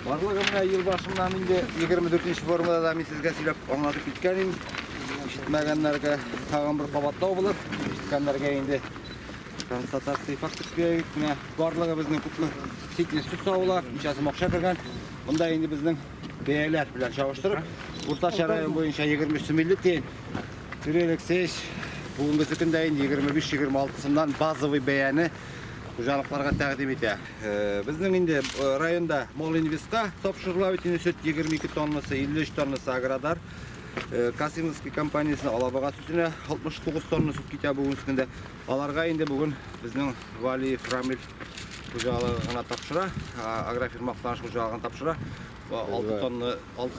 Барлыгы ел башыннан инде 24 формада да мен сезгә сөйләп аңлатып киткән идем. Ишетмәгәннәргә тагын бер кабатлау булыр. Ишеткәннәргә инде констатация фактик менә барлыгы безнең күпме ситне сөт савылар, ничәсе акча кергән. Монда инде безнең бәяләр белән чагыштырып, уртача район буенча 23 миллион тиен. Алексеевич бүгенге көндә инде 25-26сыннан базовый бәяне хуҗалыкларга тәкъдим итә. Безнең инде районда Молинвестка тапшырыла бит инде сөт 22 тоннасы, 53 тоннасы Аградар. Касимовский компаниясына Алабага сөтенә 69 тонна сөт китә бүгенге көндә. Аларга инде бүген безнең Валиев Рамил хуҗалыгына тапшыра, агрофирма Актаныш хуҗалыгына тапшыра. 6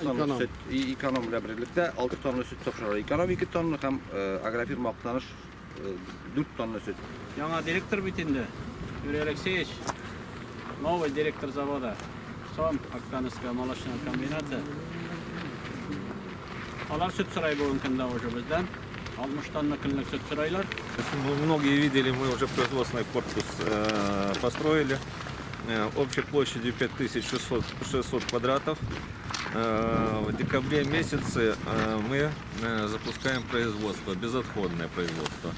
тонна сөт эконом белән берлектә 6 тонна сөт тапшыра. Эконом 2 тонна һәм агрофирма Актаныш 4 тонна сөт. Яңа директор бит инде. Юрий Алексеевич, новый директор завода. Сом Актанская молочная комбината. Алар сөт сарай бүгенге көндә уже бездән 60 тонна көнлек сөт сарайлар. Многие видели, мы уже производственный корпус построили. Общей площадью 5600 квадратов. В декабре месяце мы запускаем производство, безотходное производство.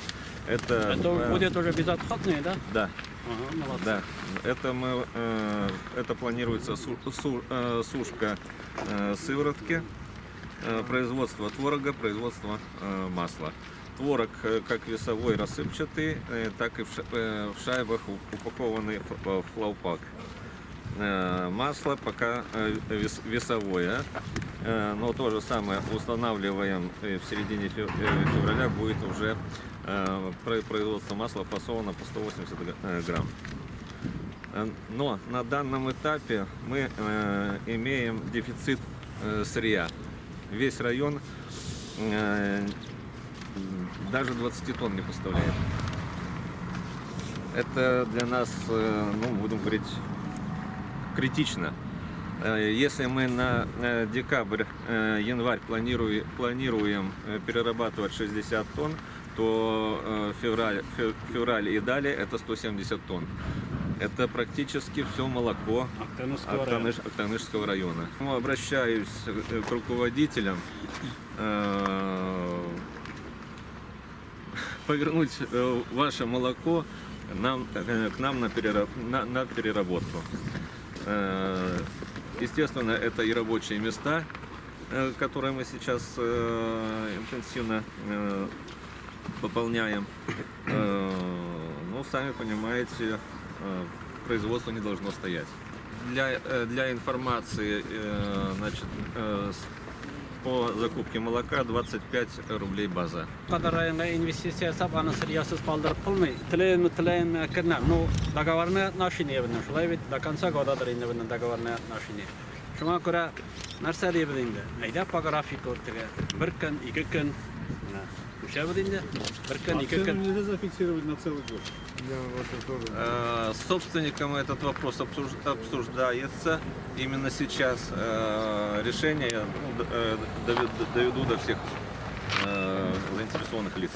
Это будет уже безотходное, да? Да. Ага, молодцы. Да. Это планируется сушка сыворотки, производство творога, производство масла. Творог как весовой рассыпчатый, так и в шайбах упакованный в флаупак. Масло пока весовое, но то же самое устанавливаем в середине февраля будет уже производство масла фасовано по 180 грамм. Но на данном этапе мы имеем дефицит сырья. Весь район даже 20 тонн не поставляет. Это для нас, ну, будем говорить, критично. Если мы на декабрь, январь планируем перерабатывать 60 тонн, то февраль и далее это 170 тонн. Это практически все молоко Актанышского района. Обращаюсь к руководителям повернуть ваше молоко к нам на переработку. Естественно, это и рабочие места, которые мы сейчас интенсивно пополняем. Ну, сами понимаете, производство не должно стоять. Для информации, значит, по закупке молока 25 рублей база. Районга инвестиция сабаны сырьясыз калдырып кылмый. Тилейм кирнем. Ну, договорное отношение белән шулай бит до конца года инде белән договорное отношение. Шуңа күрә нәрсә дип инде? Әйдә по графику теге 1 көн, 2 көн. Күчәбез инде. 1 көн, 2 көн. Нельзя зафиксировать на целый год. С собственником этот вопрос обсуждается. Именно сейчас решение доведу до всех заинтересованных лиц.